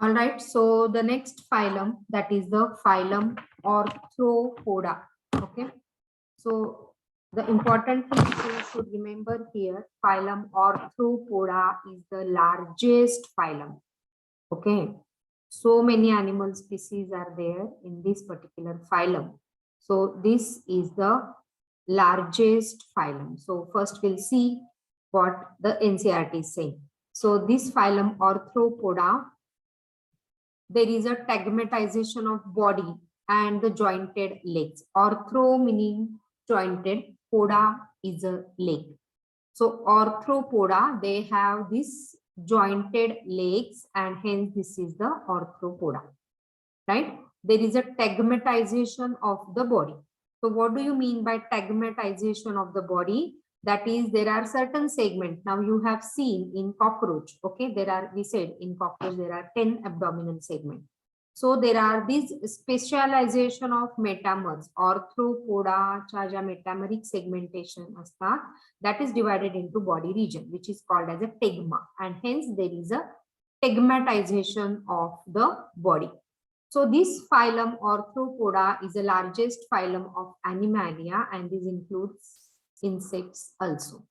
All right, so the next phylum, that is the phylum Arthropoda. Okay, so the important thing you should remember here, phylum Arthropoda is the largest phylum. Okay, so many animal species are there in this particular phylum. So this is the largest phylum. So first we'll see what the NCERT is saying. So this phylum Arthropoda, there is a tegmatization of body and the jointed legs. Arthro meaning jointed, poda is a leg. So arthropoda, they have this jointed legs and hence this is the arthropoda, right? There is a tegmatization of the body. So what do you mean by tegmatization of the body? That is, there are certain segments. Now you have seen in cockroach, okay, we said in cockroach there are 10 abdominal segments. So there are these specialization of metamers, arthropoda च्या metameric segmentation असतात, that is divided into body region, which is called as a tegma, and hence there is a tegmatization of the body. So this phylum Arthropoda is the largest phylum of Animalia, and this includes insects also.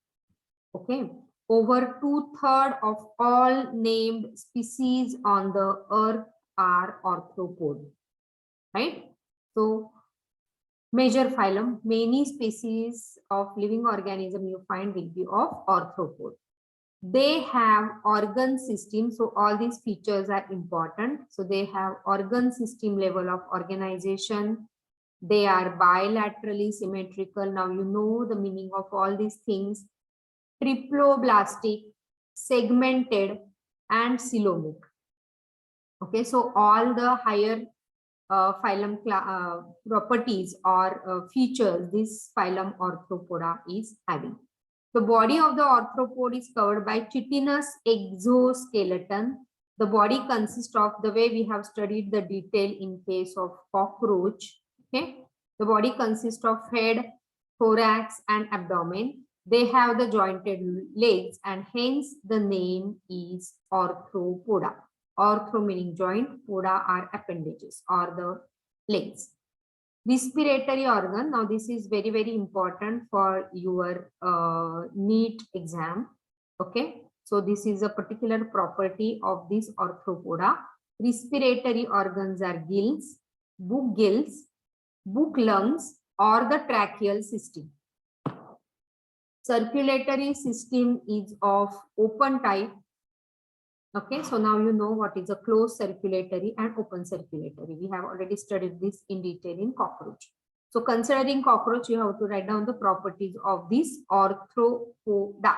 Okay, over 2/3 of all named species on the earth are arthropod, right? So major phylum, many species of living organism you find will be of arthropod. They have organ system, so all these features are important. So they have organ system level of organization. They are bilaterally symmetrical. Now you know the meaning of all these things. Triploblastic, segmented, and coelomic. Okay, so all the higher phylum properties or features this phylum Arthropoda is having. The body of the arthropod is covered by chitinous exoskeleton. The body consists of, the way we have studied the detail in case of cockroach. Okay, the body consists of head, thorax, and abdomen. They have the jointed legs, and hence the name is arthropoda. Arthro meaning joint, poda are appendages or the legs. Respiratory organ. Now this is very, very important for your NEET exam. Okay, so this is a particular property of this arthropoda. Respiratory organs are gills, book lungs, or the tracheal system. Circulatory system is of open type. Okay, so now you know what is a closed circulatory and open circulatory. We have already studied this in detail in cockroach. So considering cockroach, you have to write down the properties of this arthropoda.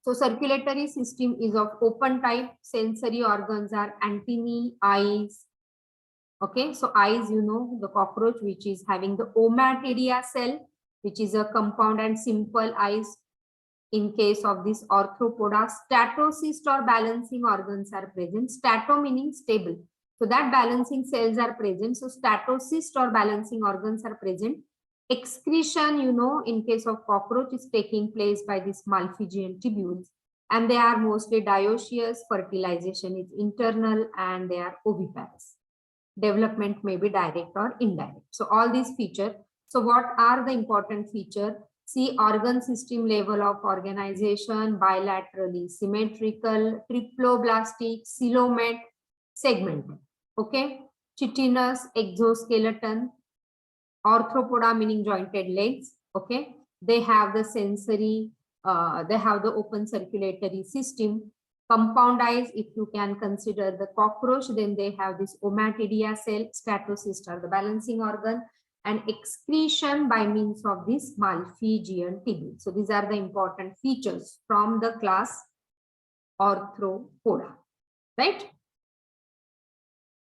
So circulatory system is of open type. Sensory organs are antennae, eyes. Okay, so eyes, you know, the cockroach which is having the ommatidia cell, which is a compound and simple eyes. In case of this arthropoda, statocyst or balancing organs are present. Stato meaning stable. So that balancing cells are present. So statocyst or balancing organs are present. Excretion, you know, in case of cockroach is taking place by these Malpighian tubules. And they are mostly dioecious. Fertilization is internal and they are oviparous. Development may be direct or indirect. So all these features. So what are the important features? See, organ system level of organization, bilaterally symmetrical, triploblastic, coelomet, segmented. Okay, chitinous exoskeleton, arthropoda meaning jointed legs. Okay, they have the sensory, they have the open circulatory system. Compound eyes, if you can consider the cockroach, then they have this ommatidia cell, statocyst or the balancing organ, and excretion by means of this Malpighian tubule. So these are the important features from the class Arthropoda, right?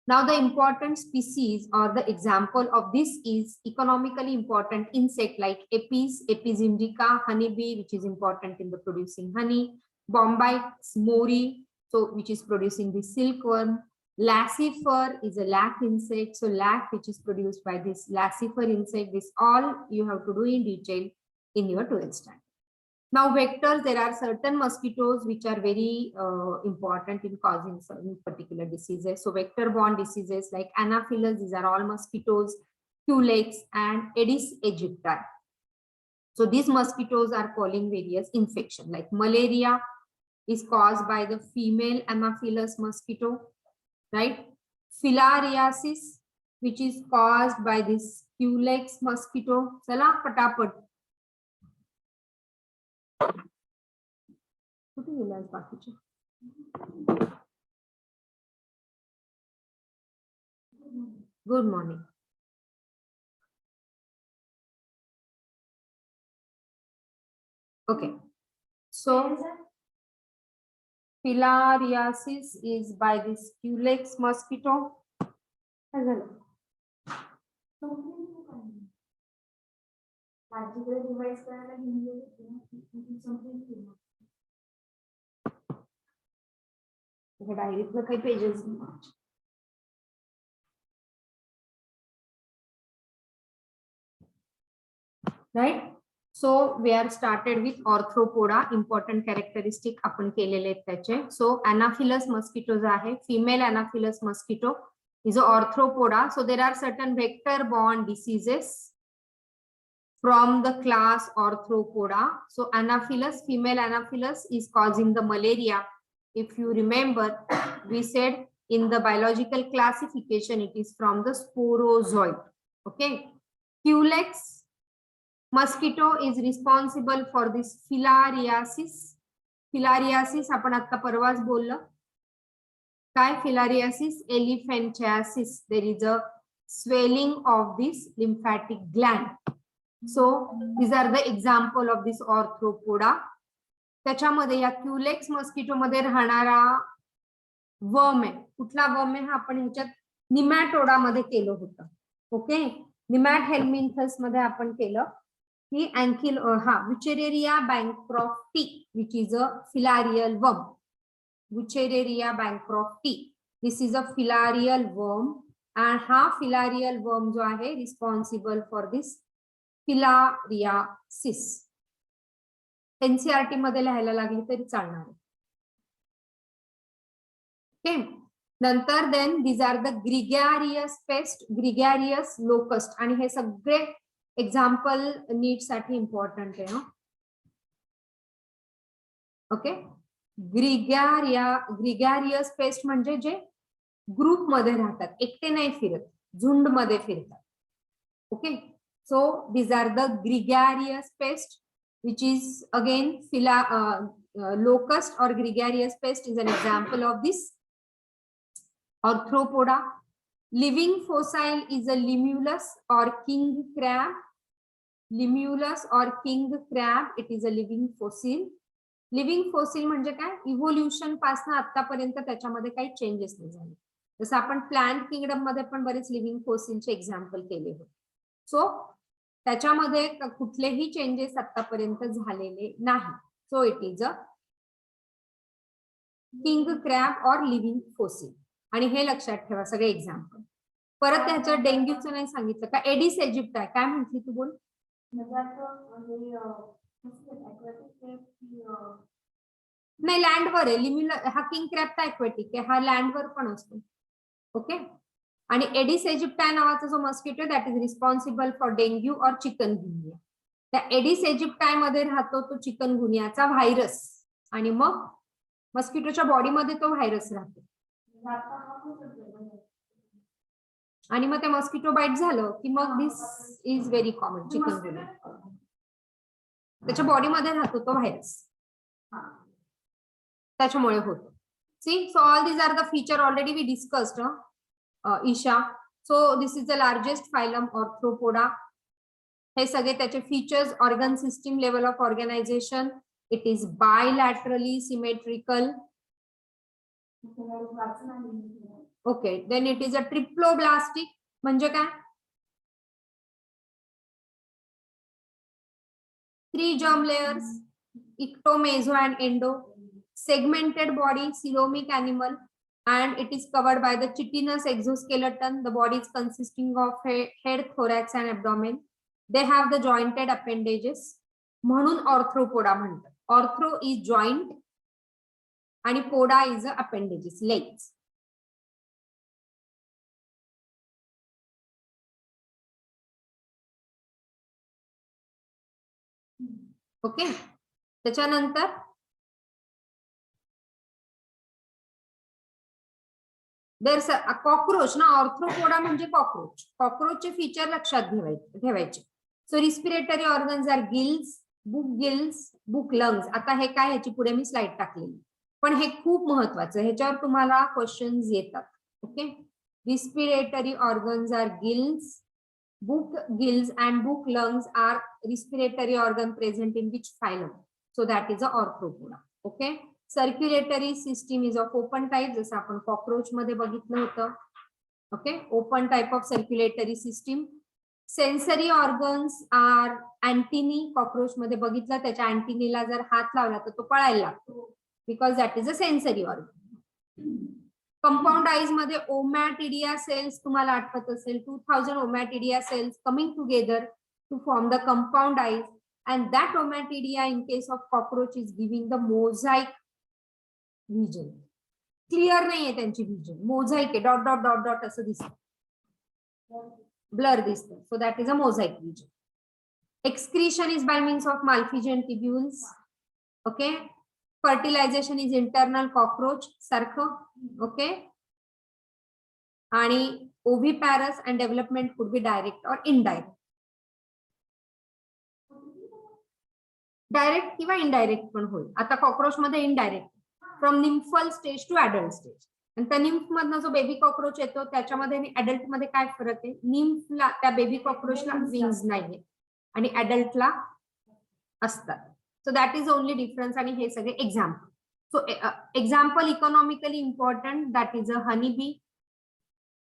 Now the important species or the example of this is economically important insect like Apis, Apis indica, honeybee, which is important in the producing honey, Bombyx mori, so which is producing the silkworm. Lacifer is a lac insect, so lac which is produced by this lacifer insect. This all you have to do in detail in your 12th standard. Now vectors, there are certain mosquitoes which are very important in causing certain particular diseases. So vector borne diseases like Anopheles, these are all mosquitoes, Culex and Aedes aegypti. So these mosquitoes are calling various infection like malaria is caused by the female Anopheles mosquito, right? Filariasis, which is caused by this Culex mosquito. Chala patapat. Good morning. Okay. So filariasis is by this Culex mosquito. pages. Right? So we are started with arthropoda, important characteristic आपण केलेले आहेत त्याचे. So Anopheles mosquitoes आहे, female Anopheles mosquito is a arthropoda. So there are certain vector borne diseases from the class arthropoda. So Anopheles, female Anopheles is causing the malaria. If you remember, we said in the biological classification, it is from the sporozoid. Okay. Culex mosquito is responsible for this filariasis. Filariasis आपण आता परवाच बोललो. काय filariasis? Elephantiasis. There is a swelling of this lymphatic gland. So these are the example of this arthropoda. त्याच्यामध्ये या Culex mosquito मध्ये राहणारा वर्म आहे. कुठला वर्म आहे हा आपण ह्याच्यात निमॅटोडा मध्ये केलं होतं. ओके, निमॅट हेल्मिंथस मध्ये आपण केलं की अँकिल Wuchereria bancrofti, which is a filarial worm. Wuchereria bancrofti, this is a filarial worm, and हा filarial worm जो आहे responsible for this filariasis. NCERT मध्ये लिहायला लागली तरी चालणार आहे. ओके, नंतर then these are the gregarious pest, gregarious locust, आणि हे सगळे एक्झाम्पल नीट साठी इम्पॉर्टंट आहे. ओके, ग्रिगॅरियस पेस्ट म्हणजे जे ग्रुप मध्ये राहतात, एकटे नाही फिरत, झुंड मध्ये फिरतात. Okay, so these are the gregarious pest, which is again locust or gregarious pest is an example of this arthropoda. Living fossil is a limulus or king crab. Limulus or king crab, it is a living fossil. Living fossil म्हणजे काय, evolution पासून आतापर्यंत त्याच्यामध्ये काही changes नाही झाले. जसं आपण प्लांट किंगडम मध्ये पण बरेच लिव्हिंग फॉसिलचे एक्झाम्पल केले होते. सो त्याच्यामध्ये कुठलेही चेंजेस आतापर्यंत झालेले नाही. So it is a king crab और लिव्हिंग फॉसिल. आणि हे लक्षात ठेवा सगळे एक्झाम्पल. परत त्याचं डेंग्यूचं नाही सांगितलं का. एडिस इजिप्ट आहे, काय म्हटली तू बोल. नाही, लँडवर आहे. हा किंग क्रॅब तर ॲक्वेटिक आहे, हा लँडवर पण असतो. ओके, आणि एडिस इजिप्टाय नावाचा जो mosquito that is responsible for dengue और चिकनगुनिया. त्या एडिस इजिप्टाय मध्ये राहतो तो चिकनगुनियाचा व्हायरस, आणि मग मस्किटोच्या बॉडीमध्ये तो व्हायरस राहतो, आणि मग ते मस्किटो बाईट झालं की मग this is very common chikungunya. त्याच्या बॉडीमध्ये राहतो तो व्हायरस, त्याच्यामुळे होतो. See, so all these are the feature already we discussed Isha. So this is the largest phylum arthropoda. हे सगळे त्याचे features. Organ system, level of organisation, it is bilaterally symmetrical. Okay, then it is a triploblastic. म्हणजे काय, 3 germ layers, ecto, meso and endo, segmented body, coelomic animal, and it is covered by the chitinous exoskeleton. The body is consisting of head, thorax and abdomen. They have the jointed appendages. म्हणून arthropoda म्हणतात. Arthro is joint आणि poda is appendages, legs. Okay. त्याच्यानंतर cockroach ना, arthropoda म्हणजे cockroach. कॉक्रोचचे feature लक्षात ठेवायचे. So respiratory organs are gills, book lungs. आता हे काय, ह्याची पुढे मी स्लाइड टाकलेली, पण हे खूप महत्वाचं, ह्याच्यावर तुम्हाला क्वेश्चन्स येतात. Okay. Respiratory organs are gills, book gills and book lungs are respiratory organ present in which phylum? So that is a Arthropoda. Okay. Circulatory system is of open type, जसं आपण कॉक्रोच मध्ये बघितलं होतं. Okay. Open type of circulatory system. Sensory organs are antennae. Cockroach मध्ये बघितलं, त्याच्या अँटिनीला जर हात लावला तर तो पळायला लागतो, because that is a sensory organ. Compound eyes मध्ये ओमॅटिडिया सेल्स तुम्हाला आठवत असेल, 2000 ommatidia cells coming together to form the compound eyes, and that ommatidia in case of cockroach is giving the mosaic vision. Clear नाहीये त्यांची vision, mosaic आहे, dot dot dot dot असं दिसतं, blur दिसतं. So that is a mosaic vision. Excretion is by means of Malpighian tubules. Okay. Fertilisation is internal cockroach सारखं. Okay. आणि oviparous and development could be direct or indirect. Direct किंवा indirect पण होईल. आता cockroach मध्ये indirect, from nymphal stage to adult stage. आणि त्या nymph मधनं जो बेबी कॉक्रोच येतो त्याच्यामध्ये आणि अडल्ट मध्ये काय फरक आहे? निम्फला, त्या बेबी कॉक्रोचला विंग्स नाहीये आणि अडल्टला असतात. So that is only difference. आणि हे सगळे example. So example economically important, that is a honey bee,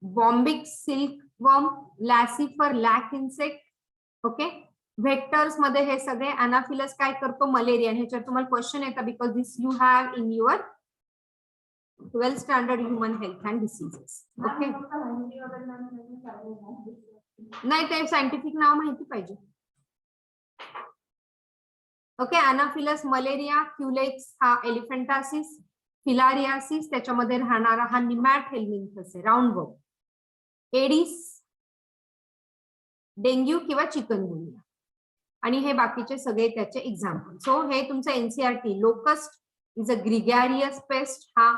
Bombyx silk worm, Laccifer lac insect. Okay. Vectors मध्ये हे सगळे. अनाफिलस काय करतो? मलेरिया. ह्याच्यावर तुम्हाला क्वेश्चन येतात, because this you have in your 12th standard human health and diseases. Okay. नाही, ते सायंटिफिक नाव माहिती पाहिजे. ओके. अनाफिलस मलेरिया, क्युलेक्स हा एलिफेंटासिस, फिलारियासिस त्याच्यामध्ये राहणारा हा निमॅट हेल्मिंथस आहे, राऊंड वर्म. एडिस, डेंग्यू किंवा चिकनगुनिया. आणि हे बाकीचे सगळे त्याचे एक्झाम्पल. सो हे तुमचं NCERT. Locust is a gregarious pest. हा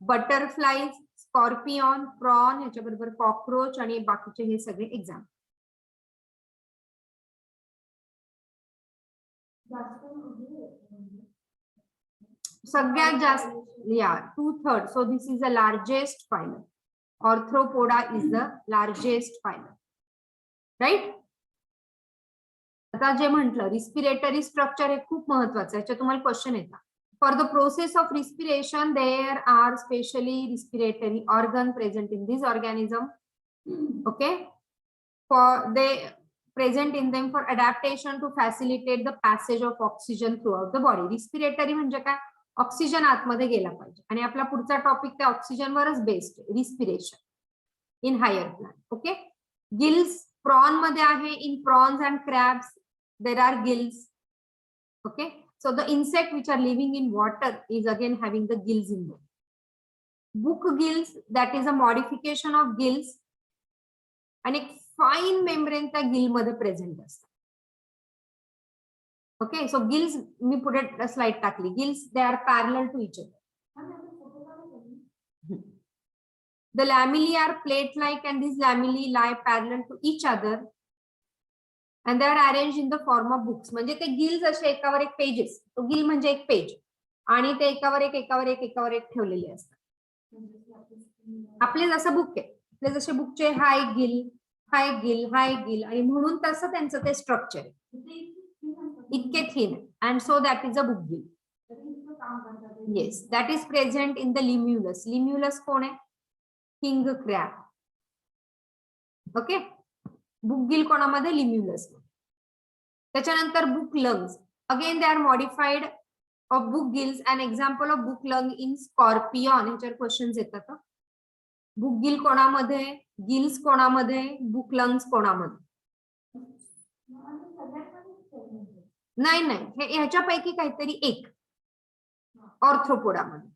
बटरफ्लाईज, स्कॉर्पियन, प्रॉन, ह्याच्याबरोबर कॉक्रोच आणि बाकीचे हे सगळे एक्झाम्पल. सगळ्यात जास्त, या 2/3. So this is the largest phylum. Arthropoda is the largest phylum, right. आता जे म्हटलं, रिस्पिरेटरी स्ट्रक्चर हे खूप महत्वाचं आहे, याच्यात तुम्हाला क्वेश्चन येतात. For the process of respiration there are specially respiratory organ present in this organism. Okay. For they present in them for adaptation to facilitate the passage of oxygen throughout the body. Respiratory म्हणजे काय? Oxygen आतमध्ये गेला पाहिजे. आणि आपला पुढचा topic त्या oxygen वरच बेस्ड आहे, respiration in higher plant. Okay. Gills prawn मध्ये आहे. In prawns and crabs there are gills. Okay. So the insect which are living in water is again having the gills in them. Book gills, that is a modification of gills. आणि fine membrane त्या gill मध्ये present असतात. Okay. So gills मी पुढे slide टाकली. Gills they are parallel to each other. The lamellae are plate like and this lamellae lie parallel to each other and they are arrange in the form of books. म्हणजे ते gills असे एकावर एक pages. तो gill म्हणजे एक page आणि ते एकावर एक ठेवलेले असतात. आपले जसं बुक आहे, आपले जसे बुकचे हा एक गिल, हा एक गिल, हा एक गिल, आणि म्हणून तसं त्यांचं ते स्ट्रक्चर आहे, इतके thin. And so that is a book gill. Yes, that is present in the Limulus. Limulus कोण आहे? King crab. Okay. Book gill कोणामध्ये? लिम्युलस. त्याच्यानंतर book lungs. Again they are modified of book gills. And example of book lung in scorpion. ह्याच्यावर questions येतात. Book gill कोणामध्ये? Gills कोणामध्ये? Book lungs कोणामध्ये? नाही नाही, हे ह्याच्यापैकी काहीतरी एक ऑर्थ्रोपोडामध्ये.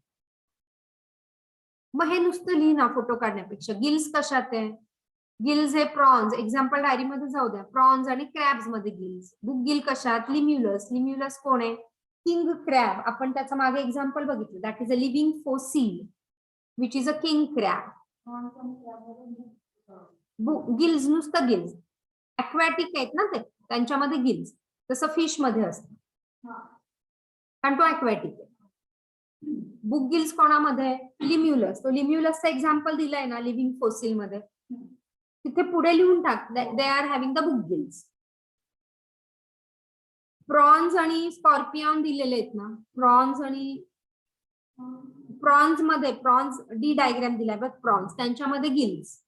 मग हे नुसतं लिही ना फोटो काढण्यापेक्षा. गिल्स कशात आहे? गिल्स हे प्रॉन्स, एक्झाम्पल डायरी मध्ये जाऊ द्या, प्रॉन्स आणि क्रॅब्स मध्ये गिल्स. बुक गिल कशात? लिम्युलस. लिम्युलस कोण आहे? King crab. आपण त्याचं मागे एक्झाम्पल बघितलं, that is a living fossil which is a king crab. Gills नुसतं गिल्स, अक्वॅटिक आहेत ना ते, त्यांच्यामध्ये गिल्स. जसं फिश मध्ये असतं, कारण तो अक्वॅटिक आहे. बुक गिल्स कोणामध्ये? लिम्युलस. तो लिम्युलसचा एक्झाम्पल दिलाय ना लिव्हिंग फोसिल मध्ये, तिथे पुढे लिहून टाक, they are having the book gills. Prawns आणि स्कॉर्पियन दिलेले आहेत ना, प्रॉन्स आणि प्रॉन्स मध्ये, प्रॉन्स डी डायग्राम दिलाय बघ, प्रॉन्स त्यांच्यामध्ये गिल्स.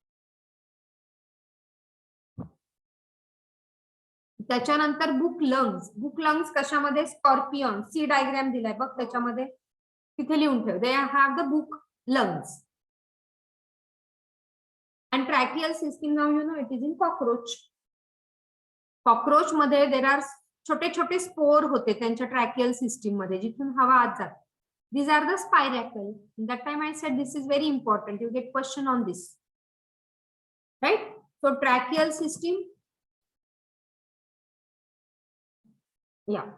त्याच्यानंतर बुक लंग्स. बुक लंग्स कशामध्ये? स्कॉर्पियन. सी डायग्राम दिलाय बघ त्याच्यामध्ये, तिथे लिहून ठेव, दे have the book lungs. And tracheal system, now you know it is in cockroach. Cockroach मध्ये देर आर छोटे छोटे स्पोर होते त्यांच्या ट्रॅकियल सिस्टीम मध्ये, जिथून हवा आत जाते. These are the spiracle. That time I said this is very important. You get question on this, right? So tracheal system, yeah.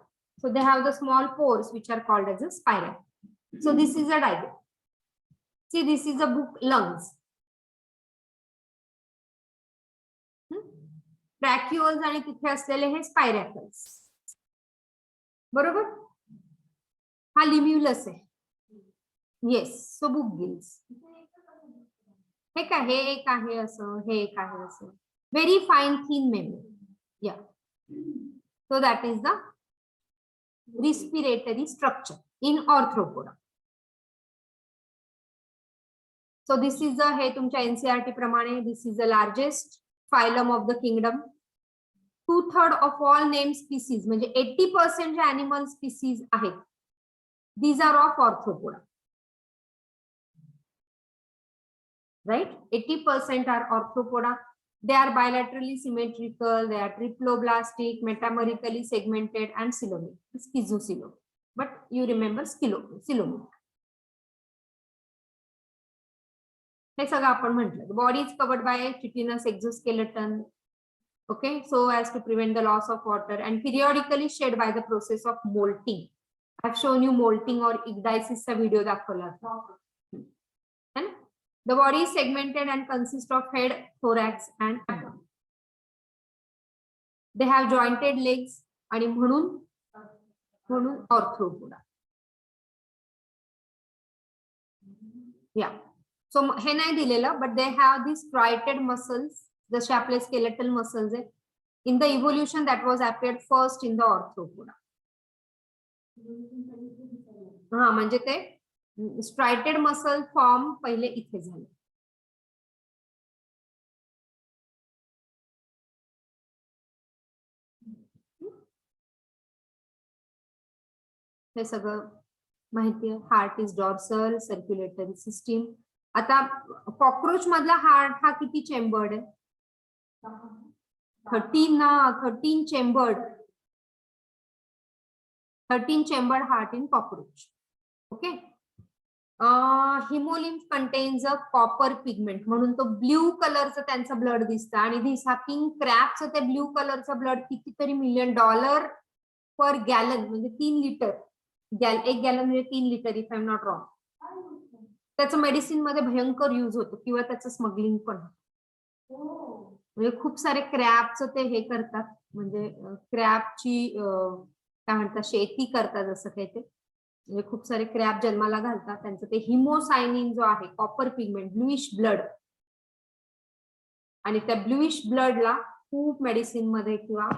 So they have the small pores which are called as a spiracle. So this is a diagram. See, this is a book lungs. ट्रॅक्युअल्स आणि तिथे असलेले हे स्पायरॅकल्स, बरोबर. हा लिम्युलस आहे. Yes. So book gills. हे काय? हे एक आहे असं, हे एक आहे असं. Very fine thin memory. Yeah. So that is the respiratory structure in Arthropoda. So this is the, हे तुमच्या एनसीईआरटी प्रमाणे this is the largest phylum of the kingdom. 2/3 of all name species, म्हणजे 80% जे अॅनिमल स्पीसीज आहेत, these are of Arthropoda, right? 80% are Arthropoda. They are bilaterally symmetrical, they are triploblastic, metamerically segmented and coelomic, schizocoelomic. But you remember coelomic. हे सगळं आपण म्हटलं. Body is covered by chitinous exoskeleton, okay, so as to prevent the loss of water and periodically shed by the process of molting. I've shown you molting or ecdysis चा video दाखवला था. And the body is segmented and consists of head, thorax and abdomen. They have jointed legs आणि म्हणून Arthropoda. Yeah. So हे नाही दिलेलं, but they have these striated muscles, जसे आपले स्केलेटल मसल्स आहेत. In the evolution that was appeared first in the Arthropoda. हा, म्हणजे ते स्ट्रायटेड मसल फॉर्म पहिले इथे झाले. हे सगळं माहिती आहे. Heart is dorsal, circulatory system. आता कॉक्रोच मधला हार्ट हा किती चेंबर्ड आहे? 13 chambered. 13 chambered heart in cockroach. Okay. हिमोलिम्फ contains a copper pigment, म्हणून तो ब्ल्यू कलरचं त्यांचं ब्लड दिसतं. आणि दिस हा किंग क्रॅबचं ते ब्ल्यू कलरचं ब्लड कितीतरी $1,000,000 पर गॅलन, म्हणजे 3 लिटर. एक गॅलन म्हणजे 3 litre, if I am not wrong. त्याचं मेडिसिन मध्ये भयंकर युज होतो, किंवा त्याचं स्मगलिंग पण. म्हणजे खूप सारे क्रॅबचं ते हे करतात, म्हणजे क्रॅबची काय म्हणतात, शेती करतात जसं काही ते. म्हणजे खूप सारे क्रॅब जन्माला घालतात, त्यांचं ते हिमोसायनिन जो आहे, कॉपर पिगमेंट, ब्लूइश ब्लड, आणि त्या ब्लूइश ब्लडला खूप मेडिसिन मध्ये किंवा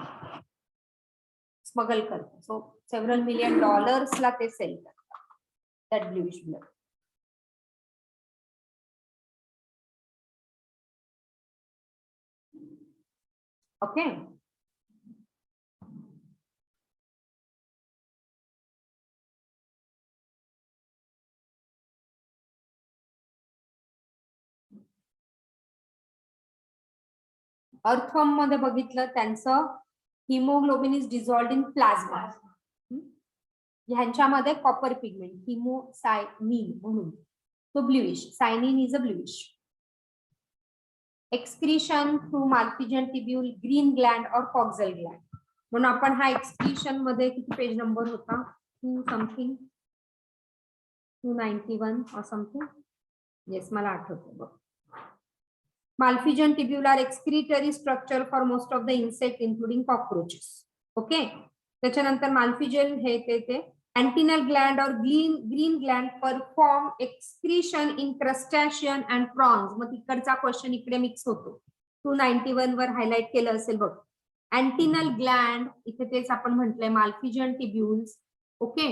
स्मगल करतात. सो सेव्हरल $1,000,000 ला ते सेल करतात, that bluish blood. Okay. Earthworm मध्ये बघितलं, त्यांचं haemoglobin is dissolved in plasma. ह्यांच्यामध्ये कॉपर पिगमेंट हिमोसायनिन म्हणून तो bluish. Cyanin is a bluish. Excretion through Malpighian tubule, green gland or coxal Gland. म्हणून आपण हा एक्सक्रीशन मध्ये किती पेज नंबर होता? 2 समथिंग 291 or something. येस मला आठवतं बघ. Malpighian tubular excretory structure for most of the insect including cockroaches. Okay. त्याच्यानंतर माल्फिजन हे ते antennal gland or green gland perform excretion in crustacean and prawns. मग तिकडचा क्वेश्चन इकडे मिक्स होतो. 291 वर हायलाइट केलं असेल बघ. अँटिनल ग्लँड इथे तेच आपण म्हटलंय Malpighian tubules. Okay.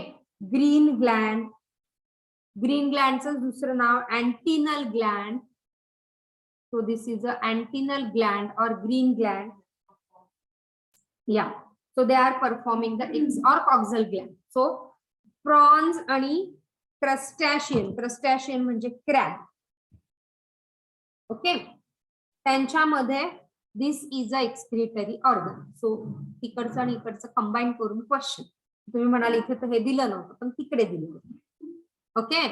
Green gland, green ग्लँडचं दुसरं नाव antennal gland. So this is a antenal gland or green gland. Yeah. So they are performing the X or coxal gland. So prawns आणि क्रस्टॅशियन म्हणजे क्रॅब. ओके. त्यांच्यामध्ये this is a excretory organ. So तिकडचं आणि इकडचं combine करून question. तुम्ही म्हणाल इथे तर हे दिलं नव्हतं पण तिकडे दिलं होतं. ओके.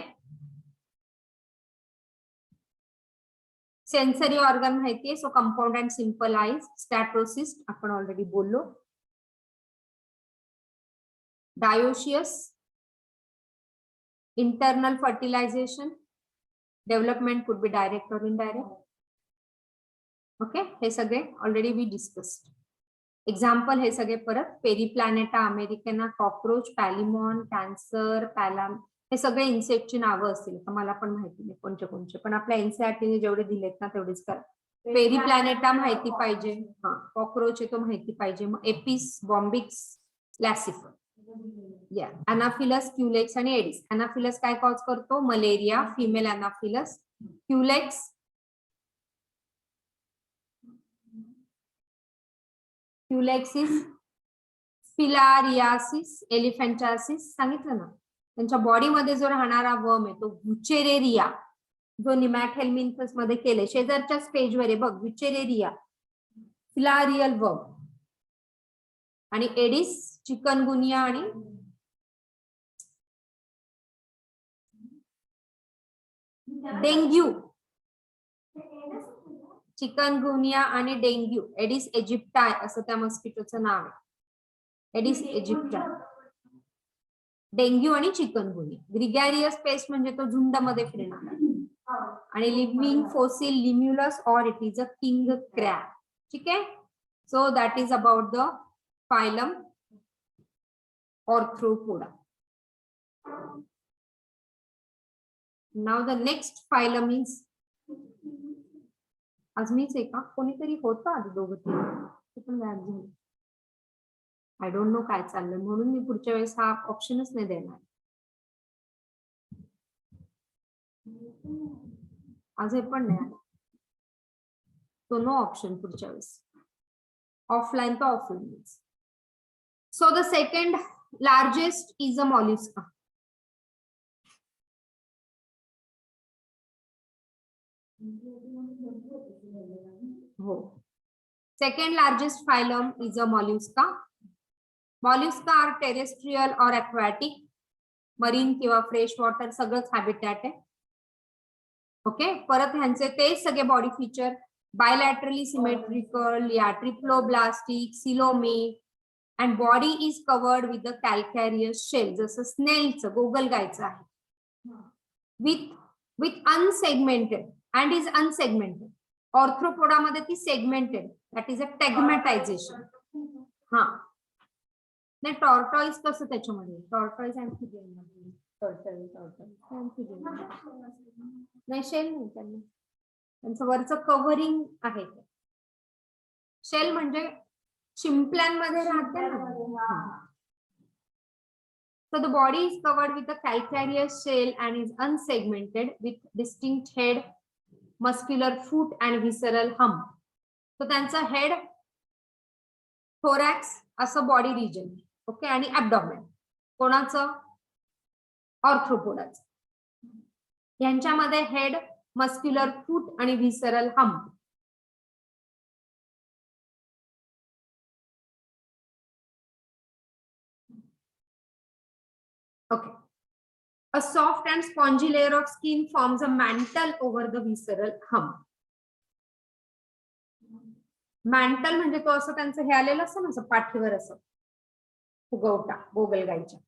सेन्सरी ऑर्गन माहितीये. So compound and simple eyes, statocyst आपण ऑलरेडी बोललो. Dioecious, internal fertilisation, development could be direct or indirect. Okay. हे सगळे ऑलरेडी वी डिस्कस्ड. एक्झाम्पल हे सगळे परत पेरीप्लॅनेटा अमेरिकना, कॉकरोच, पॅलिमॉन, कॅन्सर, पॅलाम, हे सगळे इन्सेक्टची नावं असतील. तर मला पण माहिती नाही कोणचे पण आपल्या एनसीईआरटीने जेवढे दिलेत ना तेवढेच करा. पेरीप्लॅनेटा माहिती पाहिजे. हा. कॉकरोच आहे तो माहिती पाहिजे. मग एपिस, बॉम्बिक्स, लॅसिफर. या. अनाफिलस, क्युलेक्स आणि एडिस. अनाफिलस काय कॉज करतो? Malaria. Female अनाफिलस. Culex क्युलेक्सिस, filariasis, elephantiasis सांगितलं ना. त्यांच्या बॉडीमध्ये जो राहणारा वर्म आहे तो व्युचेरेरिया, जो निमॅटहेल्मिन्थस मध्ये केले शेजारच्या स्टेजवर आहे बघ. व्युचेरेरिया, फिलारियल वर्म. आणि एडिस चिकनगुनिया आणि डेंग्यू. चिकनगुनिया आणि डेंग्यू. एडिस इजिप्टाय असं त्या मस्किटोचं नाव आहे. एडिस इजिप्टाय. डेंग्यू आणि चिकनगुनिया. ग्रिगॅरियस पेस्ट म्हणजे तो झुंडमध्ये फिरणार. आणि लिव्हिंग फोसिल लिम्युलस और it is a king crab. ठीक आहे. So that is about the phylum Arthropoda. Now the next phylum is, आज मीच आहे का? कोणीतरी होतं आधी दोघं ते पण गायब झालं. आय डोंट नो काय चाललंय म्हणून मी पुढच्या वेळेस हा ऑप्शनच नाही देणार. आज हे पण नाही आलं. तो नो ऑप्शन पुढच्या वेळेस. ऑफलाईन तर offline. So the second largest is a Mollusca. हो. Second largest phylum is a Mollusca. Mollusca are terrestrial or aquatic. Marine किंवा फ्रेश वॉटर सगळंच हॅबिटॅट आहे. ओके. परत ह्यांचे ते सगळे बॉडी फीचर बायलॅटरली सिमेट्रिकल, या triploblastic, coelomic, and body is covered with the calcareous shell. जसं स्नेलचं, गोगलगायचं आहे. With unsegmented and is unsegmented. ऑर्थ्रोपोडामध्ये ती segmented. That is a tagmatisation. हा. नाही टॉर्टॉइज कसं त्याच्यामध्ये? टॉर्टॉइज अँफिबियन मध्ये. टॉर्टॉइज नाही, शेल नाही त्यांना. त्यांचं वरचं कव्हरिंग आहे. शेल म्हणजे शिंपल्यांमध्ये राहते ना. So the body is covered with a calcareous shell and is unsegmented with distinct head, muscular foot and visceral hump. So त्यांचा हेड, thorax असं बॉडी रिजन. ओके. आणि ऍब्डॉमेन कोणाचं? ऑर्थ्रोपोडाचं. यांच्यामध्ये हेड, मस्क्युलर फूट आणि visceral hump. Okay. A soft and spongy layer of skin forms a mantle over the visceral hump. Mantle म्हणजे तो असं त्यांचं हे आलेलं असतं ना, असं पाठीवर असं फुगवटा गोगलगाईच्या.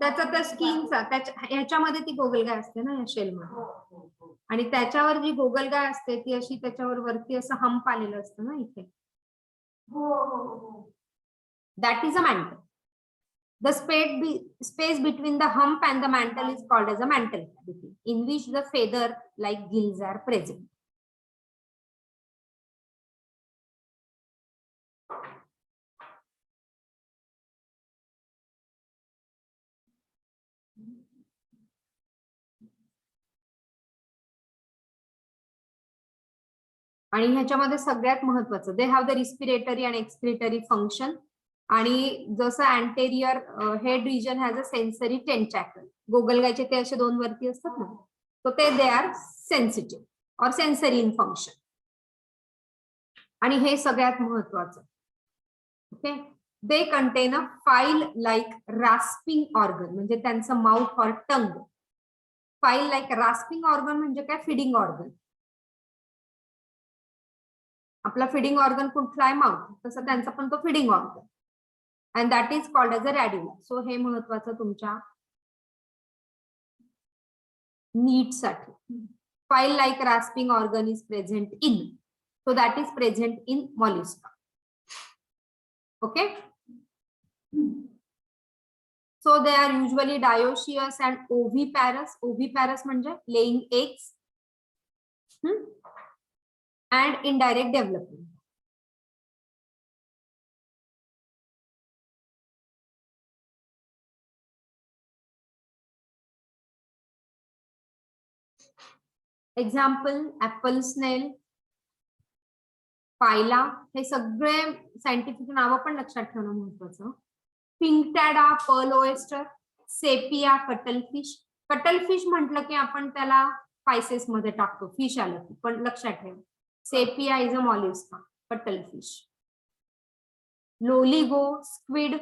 त्याचा त्या स्किनचा ह्याच्यामध्ये ती गोगलगाय असते ना या शेलमध्ये, आणि त्याच्यावर जी गोगलगाय असते ती अशी त्याच्यावर वरती असं हंप आलेलं असतं ना इथे. That is a mantle. The space between the hump and the mantle is called as a mantle cavity, in which the feather-like gills are present. आणि ह्याच्यामध्ये सगळ्यात महत्वाचं, they have the respiratory and excretory function. आणि जसं anterior head region has a sensory tentacle, गोगलगायचे ते असे दोन वरती असतात ना, तो ते they are sensitive or sensory in function. आणि हे सगळ्यात महत्वाचं, okay, they contain a file like rasping organ, म्हणजे त्यांचं mouth or tongue. File like rasping organ म्हणजे काय, फिडिंग ऑर्गन. आपला फिडिंग ऑर्गन कुठला आहे, माउथ, तसं त्यांचा पण तो feeding organ, and that is called as a radula. So हे महत्वाचं तुमच्या नीट साठी. File like rasping organ is present in, so that is present in Mollusca. Okay. So they are usually dioecious and oviparous. Oviparous म्हणजे laying eggs and indirect development. Example, apple snail, पायला. हे सगळे scientific नावं पण लक्षात ठेवणं महत्वाचं. Pinctada, pearl oyster, Sepia, cuttlefish. Cuttlefish म्हटलं की आपण त्याला स्पायसेस मध्ये टाकतो, फिश आलं की, पण लक्षात ठेव, Sepia is a Mollusca, cuttlefish. Loligo, squid,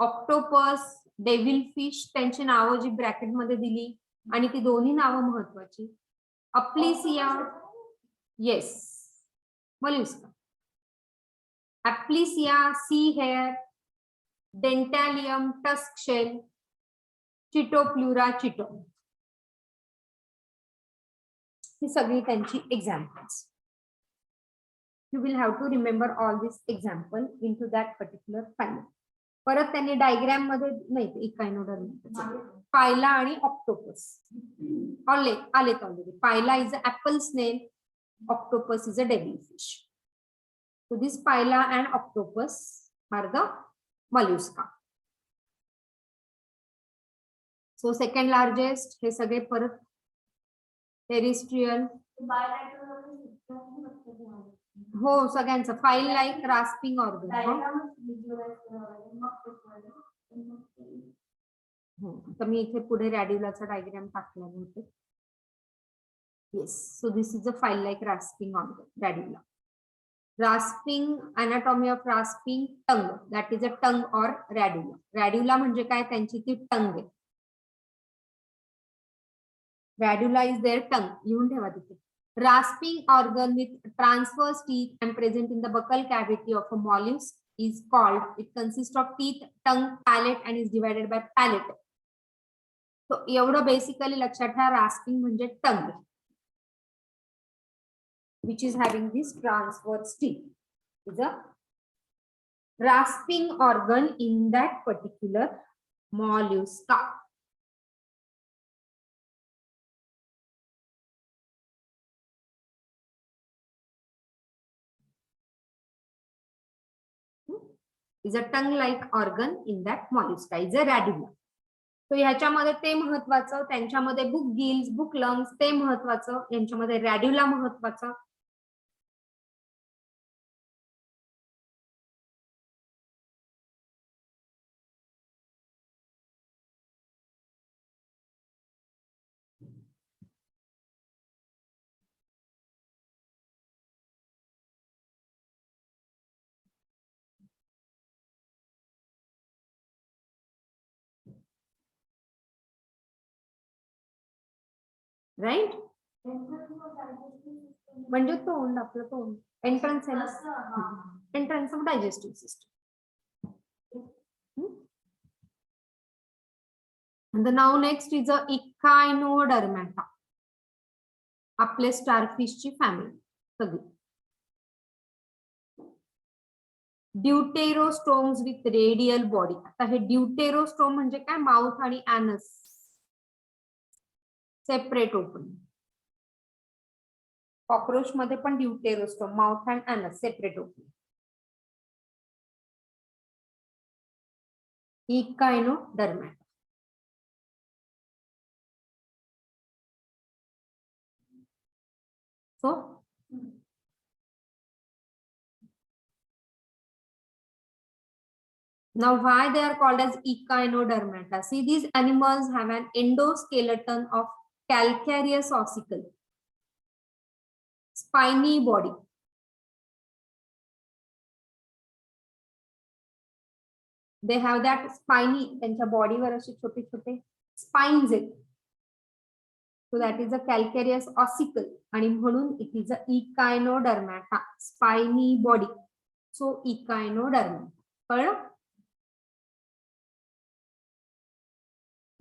octopus, devil fish, त्यांची नावं जी ब्रॅकेट मध्ये दिली, आणि ती दोन्ही नावं महत्वाची. Aplysia, yes, Mollusca. Aplysia, sea hare, Dentalium, tusk shell, Chaetopleura, chiton. ही सगळी त्यांची examples. You will have to remember all these example into that particular file. परत त्यांनी डायग्राम मध्ये नाही, इकायनोडर्म, पायला आणि ऑक्टोपस आलेत already. Payla is a apple स्नेल, octopus is a devil fish. So this phyla and octopus are the mollusca. So second largest, हे सगळे परत टेरिस्ट्रियल. हो, सगळ्यांचं फाईल लाईक रास्पिंग ऑर्गन. तर मी इथे पुढे रॅड्युलाचा डायग्राम टाकला होते. Yes, so this is a file like rasping organ, radula. Rasping, anatomy of rasping tongue, that is a tongue or radula. Radula म्हणजे काय, त्यांची ती टंग आहे. Radula is their tongue. लिहून ठेवा तिथे. Rasping organ with transverse teeth and present in the buccal cavity of a mollusk is called, it consists of teeth, tongue, palate and is divided by palate. So एवढं basically लक्षात ठेवा, rasping म्हणजे टंग, which is having this transverse teeth, is a rasping organ in that particular mollusca. Is a tongue-like organ in that mollusca, is a radula. So ह्याच्यामध्ये ते महत्वाचं, त्यांच्यामध्ये book gills, book lungs ते महत्वाचं, यांच्यामध्ये रॅड्युला महत्वाचं. राईट. म्हणजे तोंड, आपलं तोंड एंट्रन्स आहे ना, entrance of digestive system. And the now next is a Echinodermata. आपले स्टारफिशची फॅमिली सगळी. Deuterostomes with radial body. आता हे ड्यूटेरोस्टोम म्हणजे काय, माउथ आणि ॲनस सेपरेट ओपन. कॉकरोच मध्ये पण deuterostome, mouth and anus separate open. Echinodermata. So now why they are called as Echinodermata? See, these animals have an endoskeleton of calcareous ossicle, spiny body. They have that spiny, त्यांच्या बॉडीवर असे छोटे छोटे spines आहेत. So that is a calcareous ossicle आणि म्हणून it is a Echinodermata, spiny body. So Echinodermata. कळलं?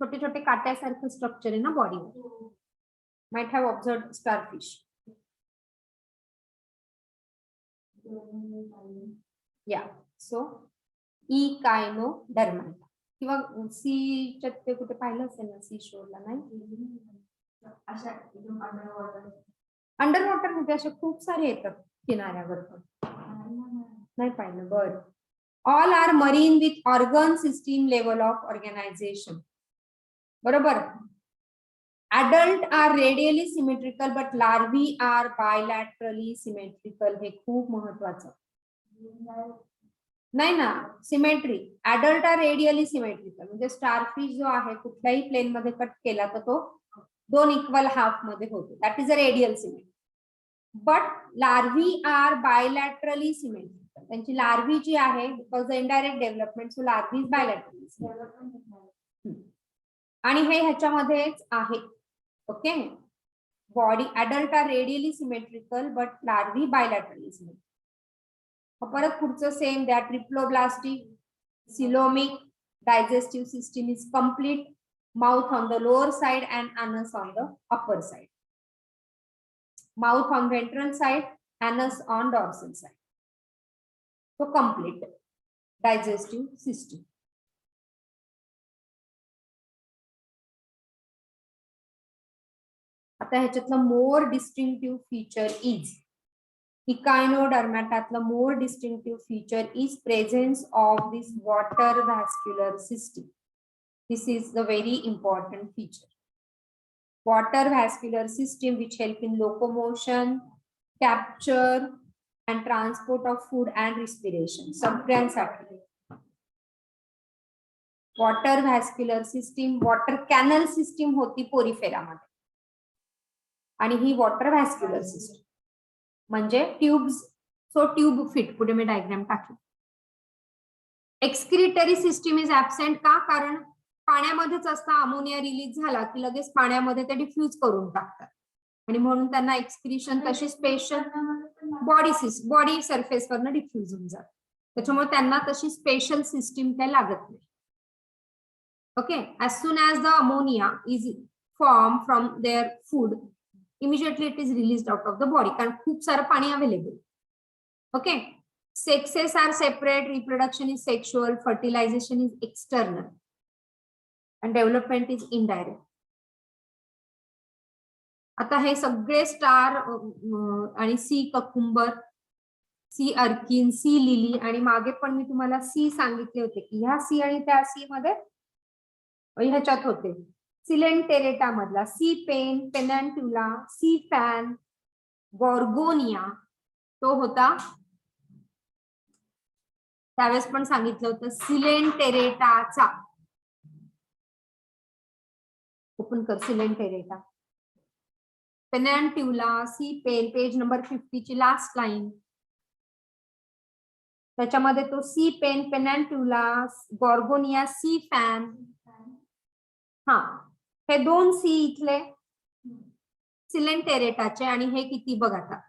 छोटे छोटे काट्यासारखं स्ट्रक्चर आहे ना बॉडीवर. Might have observed starfish. Yeah. So Echinodermata. किंवा सी ते कुठे पाहिलं असेल ना, सी शोरला नाही, अंडर वॉटर मध्ये असे खूप सारे येतात किनाऱ्यावर पण नाही पाहिलं. बरं. All are marine with organ system level of organisation. बरोबर. adult are radially symmetrical but larvae are bilaterally symmetrical. हे खूप महत्वाचं नाही ना, symmetry. adult are radially symmetrical म्हणजे स्टारफिश जो आहे कुठल्याही प्लेन मध्ये कट केला तर तो दोन इक्वल हाफ मध्ये होतो. That is a radial symmetry. But larvae are bilaterally symmetrical. त्यांची लार्व्ही जी आहे, because the indirect development, so larvae is bilaterally. आणि हे ह्याच्यामध्येच आहे. Okay. Body adult are radially symmetrical but larvae bilaterally symmetrical. परत पुढचं सेम, द्या triploblastic, coelomic, digestive system is complete, mouth on the lower side and anus on the upper side. Mouth on ventral side, anus on dorsal side. So complete digestive system. आता ह्याच्यातलं more distinctive feature is, Echinodermata more distinctive feature is presence of this water vascular system. This is the very important feature. Water vascular system which help in locomotion, capture and transport of food and respiration. सगळ्यांसाठी water vascular system, water canal system होती Porifera मध्ये आणि ही water vascular system म्हणजे tubes. So tube fit. पुढे मी diagram टाकली. Excretory system is absent. का? कारण पाण्यामध्येच असता, अमोनिया रिलीज झाला की लगेच पाण्यामध्ये ते डिफ्यूज करून टाकतात आणि म्हणून त्यांना एक्सक्रिशन तशी स्पेशल बॉडी सरफेस वरनं डिफ्यूज होऊन जात. त्याच्यामुळे त्यांना तशी स्पेशल सिस्टीम काही लागत नाही. Okay. As soon as the ammonia is form from their food, immediately it is released out of the body कारण खूप सारं पाणी available. Okay. Sexes are separate, reproduction is sexual, fertilization is external and development is indirect. आता हे सगळे star आणि C ककुंबर, C urchin, sea lily आणि मागे पण मी तुम्हाला सी सांगितले होते की ह्या सी आणि त्या सी मध्ये ह्याच्यात होते. सिलेंटेरेटा मधला sea pen, Pennatula, sea fan, Gorgonia तो होता. त्यावेळेस पण सांगितलं होतं सिलेंटेरेटाचा. ओपन कर Coelenterata. Pennatula, sea pen, page number 50 ची लास्ट लाईन. त्याच्यामध्ये तो sea pen, Pennatula, Gorgonia, sea fan. हा, हे दोन सी इथले सिलेंटेरेटाचे आणि हे किती बघ आता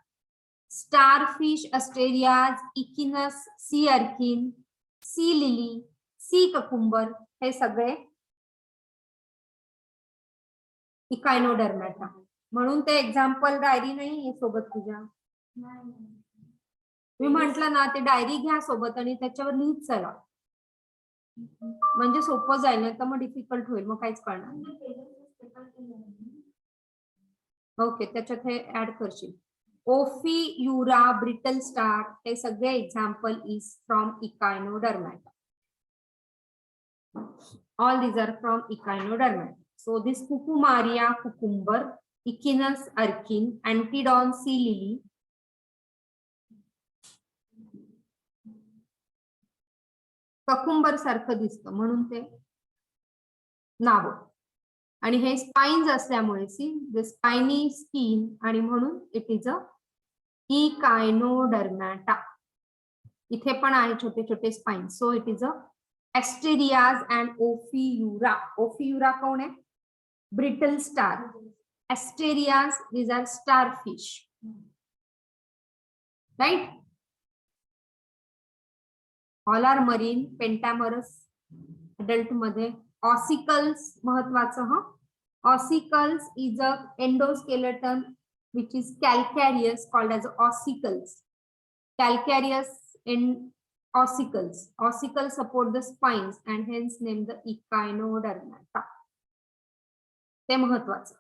starfish, Asterias, Echinus, sea urchin, sea lily, sea cucumber हे सगळे इकायनोडर्मॅटा. म्हणून ते एक्झाम्पल डायरी नाही सोबत तुझ्या. मी म्हंटल ना ते डायरी घ्या सोबत आणि त्याच्यावर लिहित चला म्हणजे सोपं जाईल, नाही तर मग डिफिकल्ट होईल, मग काहीच कळणार नाही. ओके, त्याच्यात हे ऍड करशील. ओफियुरा, ब्रिटल स्टार हे सगळे example is from Echinodermata. All these are from Echinodermata. So this Cucumaria cucumber, Echinus arkin, Antedon sea lily, cucumber सारखं दिसतं म्हणून ते नाव. आणि हे स्पाइन्स असल्यामुळे सी द स्पाइनी स्किन आणि म्हणून इट इज अ इकायनोडर्मॅटा. इथे पण आहे छोटे छोटे spines. So it is a Asterias and Ophiura. Ophiura कौन है? Brittle star. Asterias, these are starfish, right? All are marine. Pentamerous adult मध्ये. Ossicles महत्वाचं. Ossicles is a endoskeleton which is calcareous called as ossicles. Calcareous in ossicles. Ossicles support the spines and hence named the Echinodermata. ते महत्वाचं.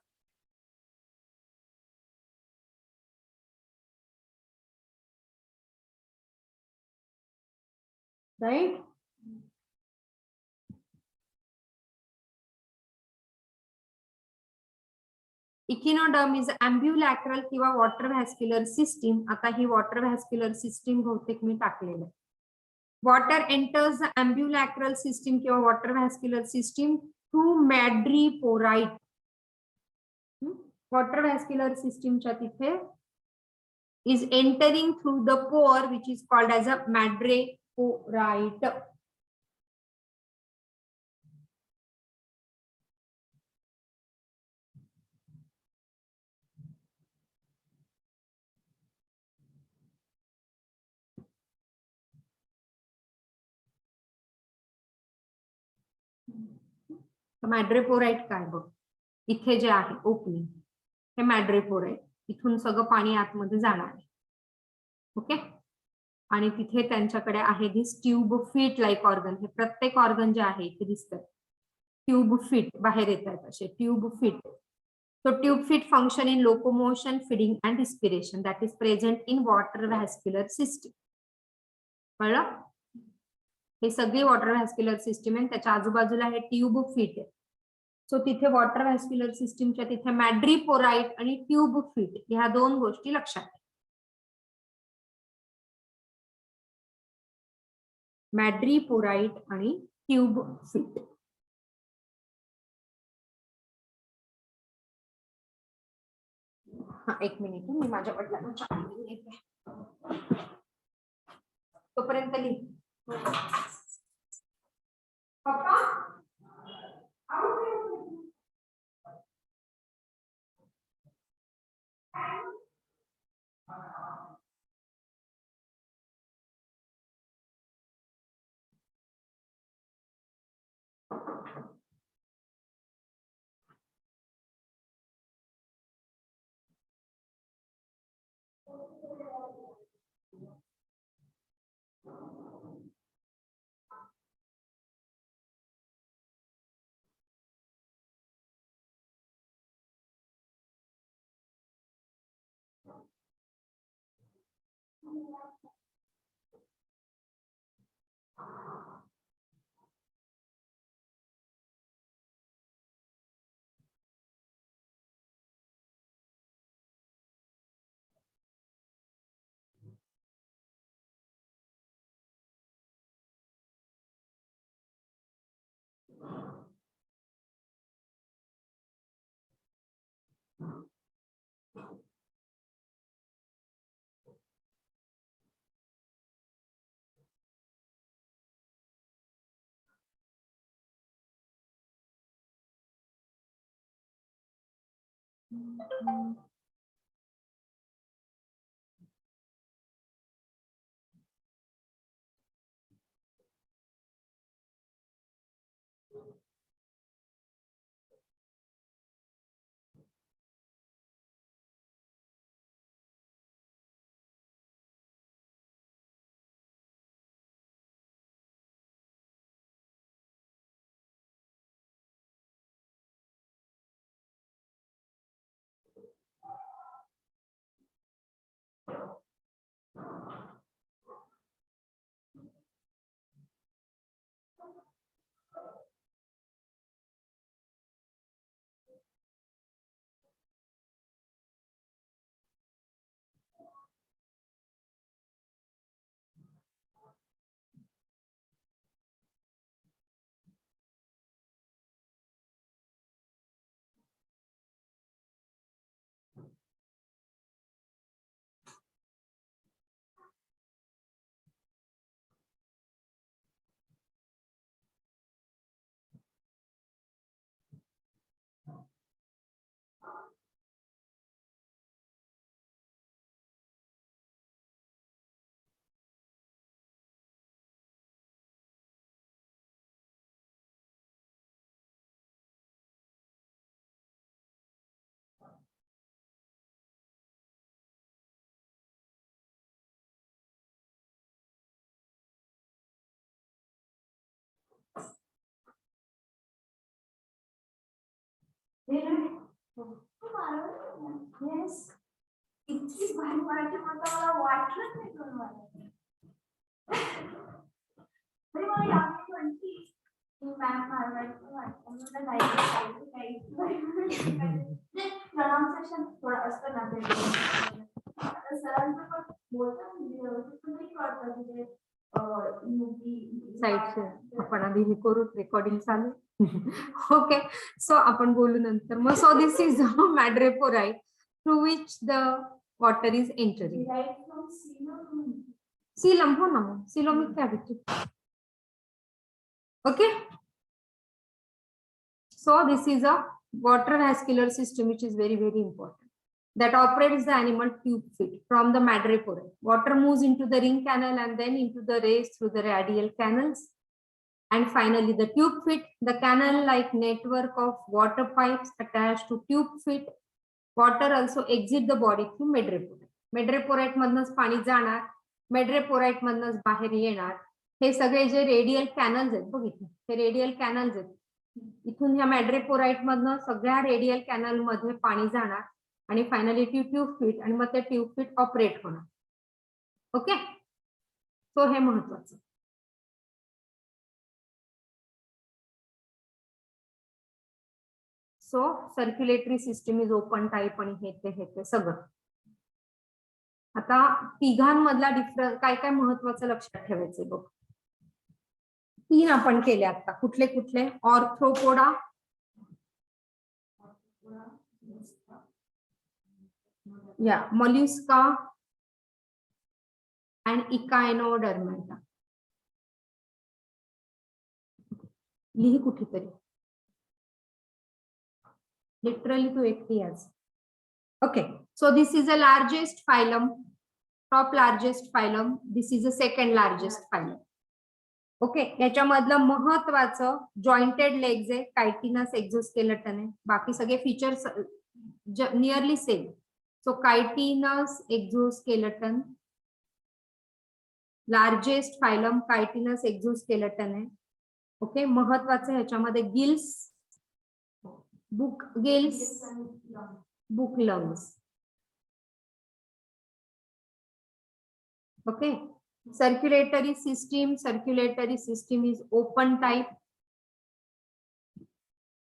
Right? Echinoderm is ambulacral किंवा water vascular system. आता ही वॉटर vascular सिस्टीम बहुतेक मी टाकलेलं आहे. Water enters the ambulacral system किंवा water vascular system through madreporite. Water vascular सिस्टीमच्या तिथे is entering through the pore which is called as a madreporite. मॅड्रेपोराइट काय बघ इथे जे आहे ओपनिंग हे मॅड्रेपोराइट. इथून सगळं पाणी आतमध्ये जाणार आहे. ओके. आणि तिथे त्यांच्याकडे आहे दिस ट्यूब फीट लाईक ऑर्गन. हे प्रत्येक ऑर्गन जे आहे इथे दिसतात ट्यूब फीट बाहेर येतात असे tube feet. So tube feet function in locomotion, feeding and respiration that is present in water vascular system. कळलं? हे सगळी वॉटर व्हॅस्क्युलर सिस्टीम आहे. त्याच्या आजूबाजूला हे ट्यूब फीट आहे. सो तिथे वॉटर व्हॅस्क्युलर सिस्टीमच्या तिथे मॅड्रीपोराइट आणि ट्यूब फीट ह्या दोन गोष्टी लक्षात. मॅड्रीपोराइट आणि ट्यूब फीट. हा एक मिनिट मी माझ्या वडिलांना चहा घेऊन येते. तोपर्यंत लिह. पप्पा Yes. इतकी भारी मराठी म्हणता मला वाटलंच नाही तुम्हाला. तरी मला यावेळी म्हणती की मॅम मारवाडी वाटतं मला प्रोनाउन्सिएशन थोडं असतं ना ते सरांचं पण बोलतात व्यवस्थित कळतं म्हणजे आपण आधी हे करू रेकॉर्डिंग चालू. ओके सो आपण बोलू नंतर मग so this is madreporite through which the water is entering. Coelom हो ना मग coelomic cavity. Okay so this is a water vascular system which is very important that operates the animal tube feet from the madrepore. Water moves into the ring canal and then into the rays through the radial canals and finally the tube feet, the canal like network of water pipes attached to tube feet. Water also exit the body through madreporite. Madreporite मधनच पाणी जाणार, madreporite मधनच बाहेर येणार. हे सगळे जे radial canals आहेत बघितले हे रेडियल कॅनल्स आहेत. इथून ह्या मॅड्रेपोराइट मधनं सगळ्या रेडियल कॅनल मध्ये पाणी जाणार आणि फायनली ट्यूब फीट आणि मग ते ट्यूब फीट ऑपरेट होणार. ओके सो हे महत्वाचं. So circulatory system is open type आणि हे ते सगळं. आता तिघांमधला डिफरन्स काय काय महत्वाचं लक्षात ठेवायचं बघ. 3 आपण केले आता कुठले कुठले ऑर्थ्रोपोडा, या मोलस्का and इकायनोडर्मेटा. लिही कुठेतरी लिटरली तू एकटी आज. Okay so this is the largest phylum, top largest phylum. This is the second largest phylum. Okay याच्यामधलं महत्वाचं जॉइंटेड लेग्स आहे, कायटिनस एक्झोस्केलेटन आहे. बाकी सगळे features nearly same. So chitinous exoskeleton largest phylum, chitinous exoskeleton आहे. Okay महत्वाचं ह्याच्यामध्ये gills, book gills, book lungs. Okay circulatory system is open type.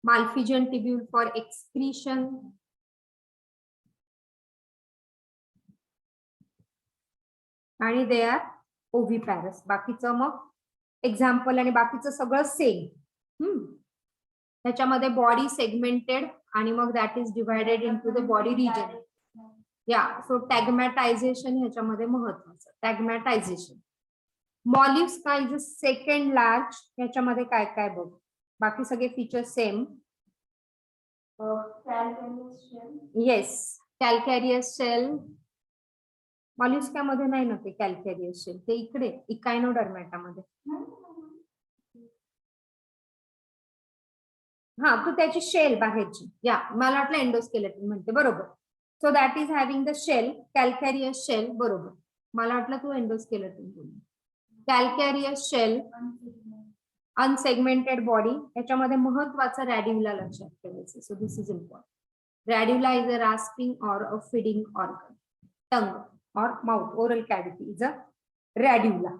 Malpighian tubule for excretion. आणि they are oviparous. बाकीचं मग example आणि बाकीचं सगळं सेम. त्याच्यामध्ये बॉडी सेगमेंटेड आणि मग that is divided into the body region. या सो टॅगमॅटायझेशन ह्याच्यामध्ये महत्वाचं. Tagmatization Mollusca is a second large. याच्यामध्ये काय काय बघ. बाकी सगळे features same. Yes calcareous shell. Mollusca मध्ये नाही ना ते कॅल्कॅरियस शेल, ते इकडे इकायनोडर्मेटा मध्ये. हा तू त्याची शेल बाहेरची या मला वाटलं एंडोस्केलेटन म्हणते बरोबर. So that is having the shell calcareous shell बरोबर. मला वाटलं तू एंडोस्केलेटन बोलली. कॅल्कॅरियस शेल अनसेगमेंटेड बॉडी याच्यामध्ये महत्वाचं रॅडिव्हला लक्षात ठेवायचं. So this is important. Radula is a rasping or a feeding organ. Tongue or mouth oral cavity is a radula.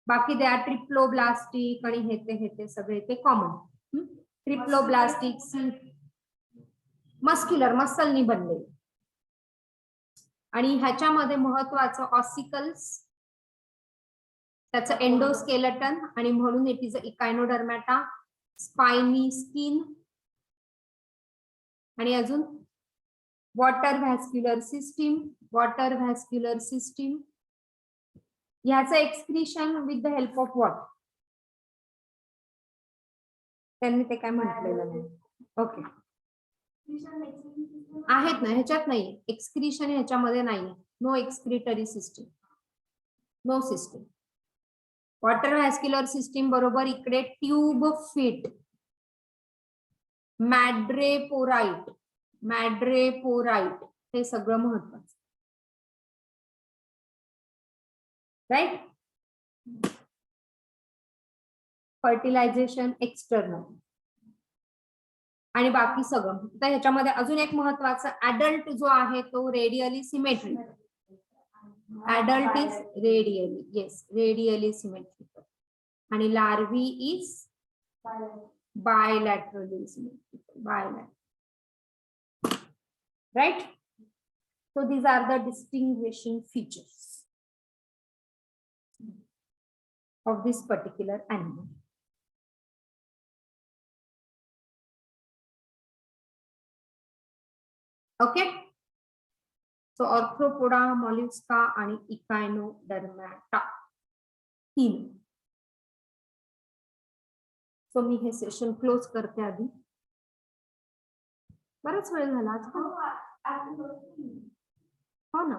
बाकी they R triploblastic आणि हे ते सगळे ते कॉमन. ट्रिप्लोब्लास्टिक मस्क्युलर मसलनी बनले आणि ह्याच्यामध्ये महत्वाचं ऑसिकल्स त्याचं एंडोस्केलेटन आणि म्हणून इट इज इकायनोडर्मॅटा स्पायनी स्किन आणि अजून वॉटर व्हॅस्क्युलर सिस्टीम ह्याचं excretion with the help of what त्यांनी ते काय म्हटलेलं नाही. ओके आहेत ना ह्याच्यात नाही एक्सक्रीशन ह्याच्यामध्ये नाही. No excretory system no system. Water vascular system बरोबर इकडे ट्यूब फिट मॅड्रेपोराइट हे सगळं महत्वाचं राईट. फर्टिलायझेशन एक्सटर्नल आणि बाकी सगळं. तर ह्याच्यामध्ये अजून एक महत्वाचं ऍडल्ट जो आहे तो radially symmetric. Adult is radially yes radially symmetrical आणि larvae is bilaterally symmetrical. Bilateral. Right? So these are the distinguishing features of this particular animal. Okay? So Arthropoda, mollusca आणि Echinodermata. 3. सो मी हे session close करते आधी. बराच वेळ झाला आज. हो ना.